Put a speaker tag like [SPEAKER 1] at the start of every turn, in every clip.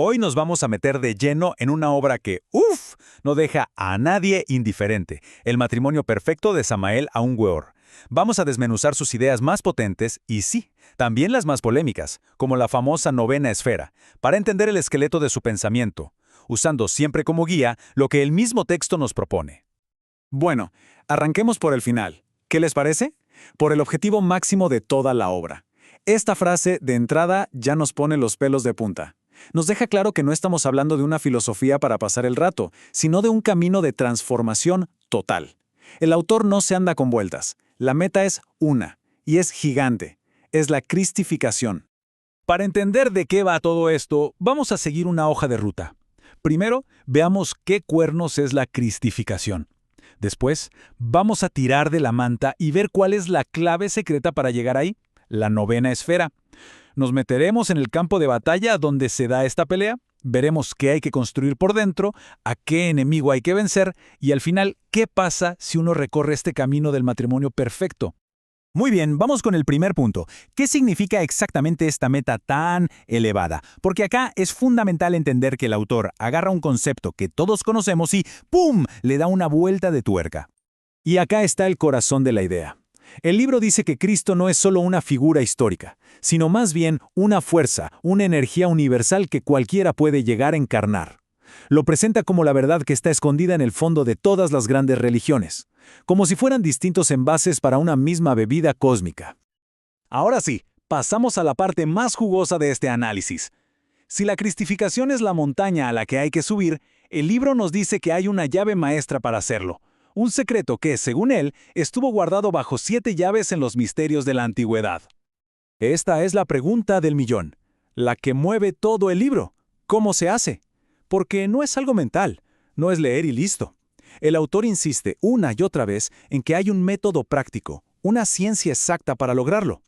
[SPEAKER 1] Hoy nos vamos a meter de lleno en una obra que, ¡uf!, no deja a nadie indiferente, El matrimonio perfecto de Samael Aun Weor. Vamos a desmenuzar sus ideas más potentes y sí, también las más polémicas, como la famosa novena esfera, para entender el esqueleto de su pensamiento, usando siempre como guía lo que el mismo texto nos propone.
[SPEAKER 2] Bueno, arranquemos por el final. ¿Qué les parece? Por el objetivo máximo de toda la obra. Esta frase, de entrada, ya nos pone los pelos de punta. Nos deja claro que no estamos hablando de una filosofía para pasar el rato, sino de un camino de transformación total. El autor no se anda con vueltas. La meta es una, y es gigante. Es la cristificación.
[SPEAKER 1] Para entender de qué va todo esto, vamos a seguir una hoja de ruta. Primero, veamos qué cuernos es la cristificación. Después, vamos a tirar de la manta y ver cuál es la clave secreta para llegar ahí, la novena esfera. Nos meteremos en el campo de batalla donde se da esta pelea, veremos qué hay que construir por dentro, a qué enemigo hay que vencer y al final, qué pasa si uno recorre este camino del matrimonio perfecto. Muy bien, vamos con el primer punto. ¿Qué significa exactamente esta meta tan elevada? Porque acá es fundamental entender que el autor agarra un concepto que todos conocemos y ¡pum!, le da una vuelta de tuerca.
[SPEAKER 2] Y acá está el corazón de la idea. El libro dice que Cristo no es solo una figura histórica, sino más bien una fuerza, una energía universal que cualquiera puede llegar a encarnar. Lo presenta como la verdad que está escondida en el fondo de todas las grandes religiones, como si fueran distintos envases para una misma bebida cósmica.
[SPEAKER 1] Ahora sí, pasamos a la parte más jugosa de este análisis. Si la cristificación es la montaña a la que hay que subir, el libro nos dice que hay una llave maestra para hacerlo. Un secreto que, según él, estuvo guardado bajo 7 llaves en los misterios de la antigüedad.
[SPEAKER 2] Esta es la pregunta del millón, la que mueve todo el libro. ¿Cómo se hace? Porque no es algo mental, no es leer y listo. El autor insiste una y otra vez en que hay un método práctico, una ciencia exacta para lograrlo.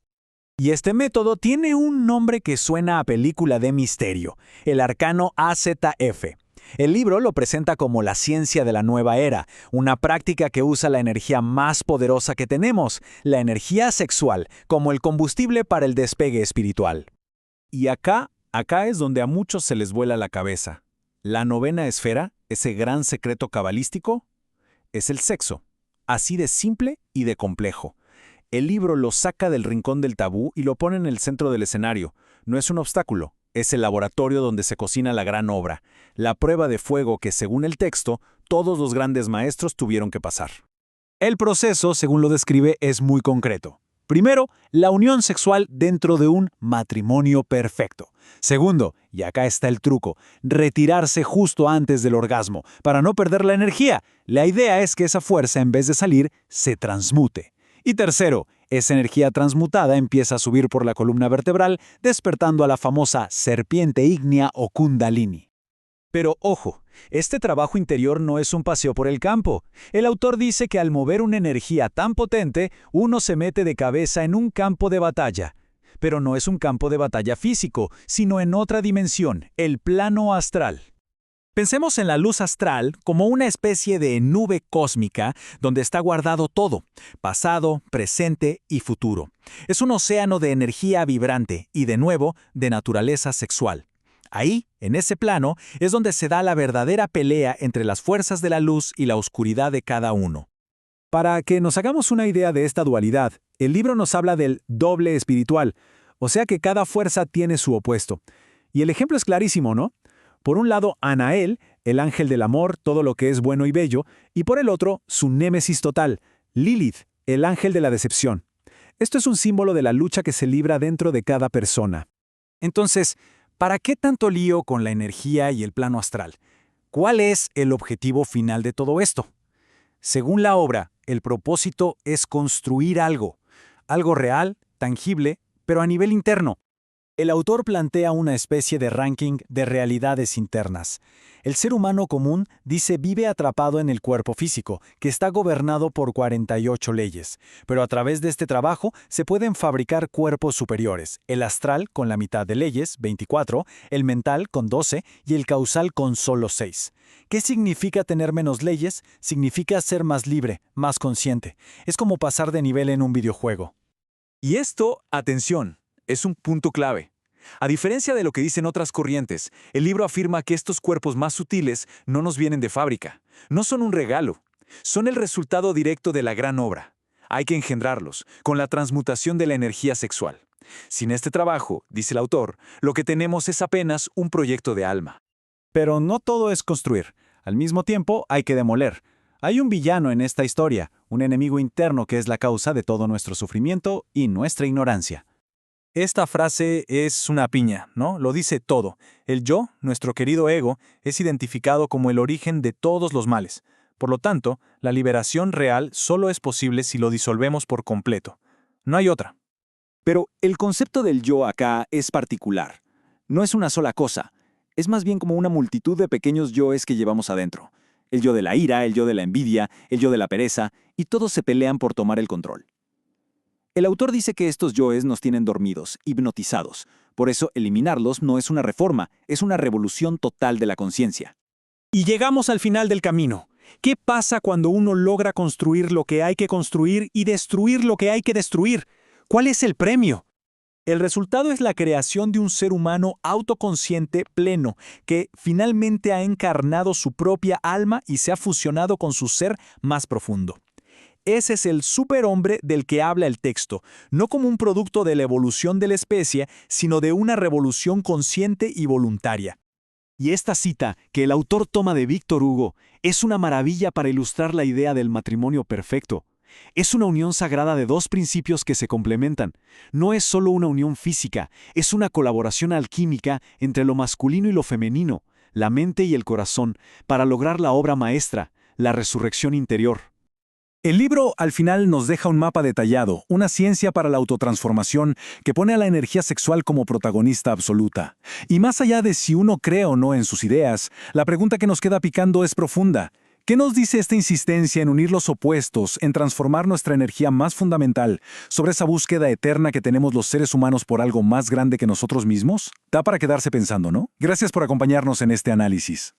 [SPEAKER 1] Y este método tiene un nombre que suena a película de misterio, el arcano AZF. El libro lo presenta como la ciencia de la nueva era, una práctica que usa la energía más poderosa que tenemos, la energía sexual, como el combustible para el despegue espiritual.
[SPEAKER 2] Y acá es donde a muchos se les vuela la cabeza. La novena esfera, ese gran secreto cabalístico, es el sexo, así de simple y de complejo. El libro lo saca del rincón del tabú y lo pone en el centro del escenario. No es un obstáculo. Es el laboratorio donde se cocina la gran obra, la prueba de fuego que, según el texto, todos los grandes maestros tuvieron que pasar. El proceso, según lo describe, es muy concreto. Primero, la unión sexual dentro de un matrimonio perfecto. Segundo, y acá está el truco, retirarse justo antes del orgasmo, para no perder la energía. La idea es que esa fuerza, en vez de salir, se transmute. Y tercero, esa energía transmutada empieza a subir por la columna vertebral, despertando a la famosa serpiente ígnea o kundalini.
[SPEAKER 1] Pero ojo, este trabajo interior no es un paseo por el campo. El autor dice que al mover una energía tan potente, uno se mete de cabeza en un campo de batalla. Pero no es un campo de batalla físico, sino en otra dimensión, el plano astral. Pensemos en la luz astral como una especie de nube cósmica donde está guardado todo, pasado, presente y futuro. Es un océano de energía vibrante y, de nuevo, de naturaleza sexual. Ahí, en ese plano, es donde se da la verdadera pelea entre las fuerzas de la luz y la oscuridad de cada uno.
[SPEAKER 2] Para que nos hagamos una idea de esta dualidad, el libro nos habla del doble espiritual, o sea que cada fuerza tiene su opuesto. Y el ejemplo es clarísimo, ¿no? Por un lado, Anael, el ángel del amor, todo lo que es bueno y bello, y por el otro, su némesis total, Lilith, el ángel de la decepción. Esto es un símbolo de la lucha que se libra dentro de cada persona. Entonces, ¿para qué tanto lío con la energía y el plano astral? ¿Cuál es el objetivo final de todo esto? Según la obra, el propósito es construir algo real, tangible, pero a nivel interno. El autor plantea una especie de ranking de realidades internas. El ser humano común, dice, vive atrapado en el cuerpo físico, que está gobernado por 48 leyes. Pero a través de este trabajo se pueden fabricar cuerpos superiores, el astral con la mitad de leyes, 24, el mental con 12 y el causal con solo 6. ¿Qué significa tener menos leyes? Significa ser más libre, más consciente. Es como pasar de nivel en un videojuego. Y esto, atención, es un punto clave. A diferencia de lo que dicen otras corrientes, el libro afirma que estos cuerpos más sutiles no nos vienen de fábrica, no son un regalo, son el resultado directo de la gran obra. Hay que engendrarlos, con la transmutación de la energía sexual. Sin este trabajo, dice el autor, lo que tenemos es apenas un proyecto de alma.
[SPEAKER 1] Pero no todo es construir. Al mismo tiempo, hay que demoler. Hay un villano en esta historia, un enemigo interno que es la causa de todo nuestro sufrimiento y nuestra ignorancia. Esta frase es una piña, ¿no? Lo dice todo. El yo, nuestro querido ego, es identificado como el origen de todos los males. Por lo tanto, la liberación real solo es posible si lo disolvemos por completo. No hay otra.
[SPEAKER 2] Pero el concepto del yo acá es particular. No es una sola cosa. Es más bien como una multitud de pequeños yoes que llevamos adentro. El yo de la ira, el yo de la envidia, el yo de la pereza, y todos se pelean por tomar el control. El autor dice que estos yoes nos tienen dormidos, hipnotizados. Por eso, eliminarlos no es una reforma, es una revolución total de la conciencia.
[SPEAKER 1] Y llegamos al final del camino. ¿Qué pasa cuando uno logra construir lo que hay que construir y destruir lo que hay que destruir? ¿Cuál es el premio? El resultado es la creación de un ser humano autoconsciente pleno, que finalmente ha encarnado su propia alma y se ha fusionado con su ser más profundo. Ese es el superhombre del que habla el texto, no como un producto de la evolución de la especie, sino de una revolución consciente y voluntaria. Y esta cita, que el autor toma de Víctor Hugo, es una maravilla para ilustrar la idea del matrimonio perfecto. Es una unión sagrada de dos principios que se complementan. No es solo una unión física, es una colaboración alquímica entre lo masculino y lo femenino, la mente y el corazón, para lograr la obra maestra, la resurrección interior. El libro al final nos deja un mapa detallado, una ciencia para la autotransformación que pone a la energía sexual como protagonista absoluta. Y más allá de si uno cree o no en sus ideas, la pregunta que nos queda picando es profunda. ¿Qué nos dice esta insistencia en unir los opuestos, en transformar nuestra energía más fundamental sobre esa búsqueda eterna que tenemos los seres humanos por algo más grande que nosotros mismos? Da para quedarse pensando, ¿no? Gracias por acompañarnos en este análisis.